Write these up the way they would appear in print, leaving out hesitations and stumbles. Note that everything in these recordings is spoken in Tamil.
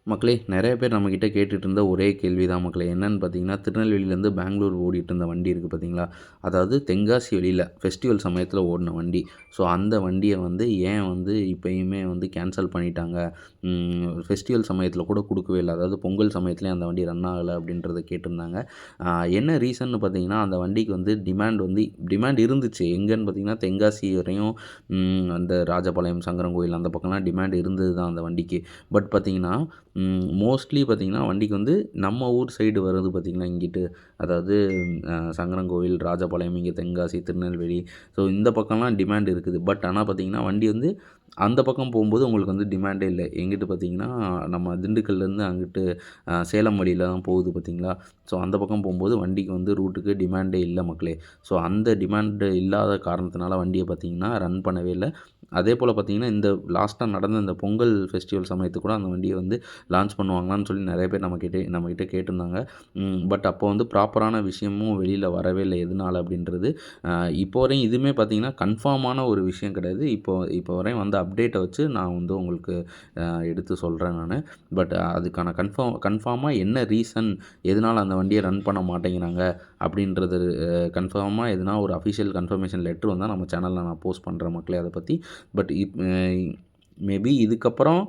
மக்களே நிறைய பேர் நம்மக்கிட்ட கேட்டுட்டு இருந்த ஒரே கேள்வி தான் மக்களே. என்னன்னு பார்த்தீங்கன்னா, திருநெல்வேலியிலேருந்து பெங்களூர் ஓடிட்டு இருந்த வண்டி இருக்குது பார்த்தீங்களா? அதாவது தென்காசி வெளியில ஃபெஸ்டிவல் சமயத்தில ஓடின வண்டி. ஸோ அந்த வண்டிய வந்து ஏன் வந்து இப்பயுமே வந்து கேன்சல் பண்ணிட்டாங்க? ஃபெஸ்டிவல் சமயத்தில கூட குடுக்கவே இல்ல. அதாவது பொங்கல் சமயத்திலயும் அந்த வண்டி ரன் ஆகல அப்படின்றத கேட்டிருந்தாங்க. என்ன ரீசன்னு பார்த்தீங்கன்னா, அந்த வண்டிக்கு வந்து டிமாண்ட் இருந்துச்சு. எங்கன்னு பார்த்தீங்கன்னா, தென்காசி வரையும் அந்த ராஜபாளையம், சங்கரன்கோயில் அந்த பக்கம்லாம் டிமாண்ட் இருந்தது தான் அந்த வண்டிக்கு. பட் பார்த்தீங்கன்னா, மோஸ்ட்லி பார்த்தீங்கன்னா, வண்டிக்கு வந்து நம்ம ஊர் சைடு வருது பார்த்தீங்களா, இங்கிட்டு அதாவது சங்கரன்கோவில், ராஜபாளையம், இங்கே தென்காசி, திருநெல்வேலி. ஸோ இந்த பக்கம்லாம் டிமாண்ட் இருக்குது. பட் ஆனா பார்த்தீங்கன்னா, வண்டி வந்து அந்த பக்கம் போகும்போது உங்களுக்கு வந்து டிமாண்டே இல்ல. எங்கிட்டு பார்த்தீங்கன்னா, நம்ம திண்டுக்கல்லேருந்து அங்கிட்டு சேலம் வழியில தான் போகுது பார்த்தீங்களா? ஸோ அந்த பக்கம் போகும்போது வண்டிக்கு வந்து ரூட்டுக்கு டிமாண்டே இல்ல மக்களே. ஸோ அந்த டிமாண்ட் இல்லாத காரணத்தினால வண்டிய பார்த்தீங்கன்னா, ரன் பண்ணவே இல்ல. அதேபோல பார்த்தீங்கன்னா, இந்த லாஸ்ட்டா நடந்த இந்த பொங்கல் ஃபெஸ்டிவல் சமயத்துக்கு கூட அந்த வண்டிய வந்து லான்ச் பண்ணுவாங்களான்னு சொல்லி நெறைய பேர் நம்மகிட்ட கேட்டிருந்தாங்க. பட் அப்போ வந்து ப்ராப்பரான விஷயமும் வெளியில வரவே இல்ல. எதனால அப்படின்றது. அ இப்போ வரையும் இதுவுமே பார்த்தீங்கன்னா, கன்ஃபார்மான ஒரு விஷயம் கிடையாது. இப்போ வரையும் வந்த அப்டேட்ட வச்சு நான் வந்து உங்களுக்கு எடுத்து சொல்றேன் நானு. பட் அதுக்கான கன்ஃபார்மா என்ன ரீசன்? எதனால அந்த வண்டிய ரன் பண்ண மாட்டேங்கிறாங்க? அப்படின்றது கன்ஃபார்மா எதுனா ஒரு அஃபிஷியல் கன்ஃபர்மேஷன் லெட்டர் வந்தா நம்ம சேனல்ல நான் போஸ்ட் பண்றேன் மக்களே அத பத்தி. பட் மேபி இதுக்கப்புறம்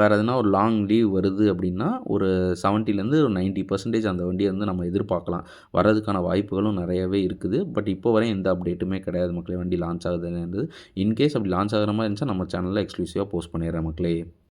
வேறு எதுனா ஒரு லாங் லீவ் வருது அப்படின்னா, ஒரு 70லேருந்து ஒரு 90% அந்த வண்டிய வந்து நம்ம எதிர்பார்க்கலாம். வர்றதுக்கான வாய்ப்புகளும் நெறையவே இருக்குது. பட் இப்போ வரையும் எந்த அப்டேட்டுமே கிடையாது மக்களே. வண்டி லான்ச் ஆகுதுன்றது. இன்கேஸ் அப்படி லான்ச் ஆகுற மாரி இருந்துச்சுன்னா, நம்ம சேனல்ல எக்ஸ்க்ளூசிவா போஸ்ட் பண்ணிடுறேன் மக்களே.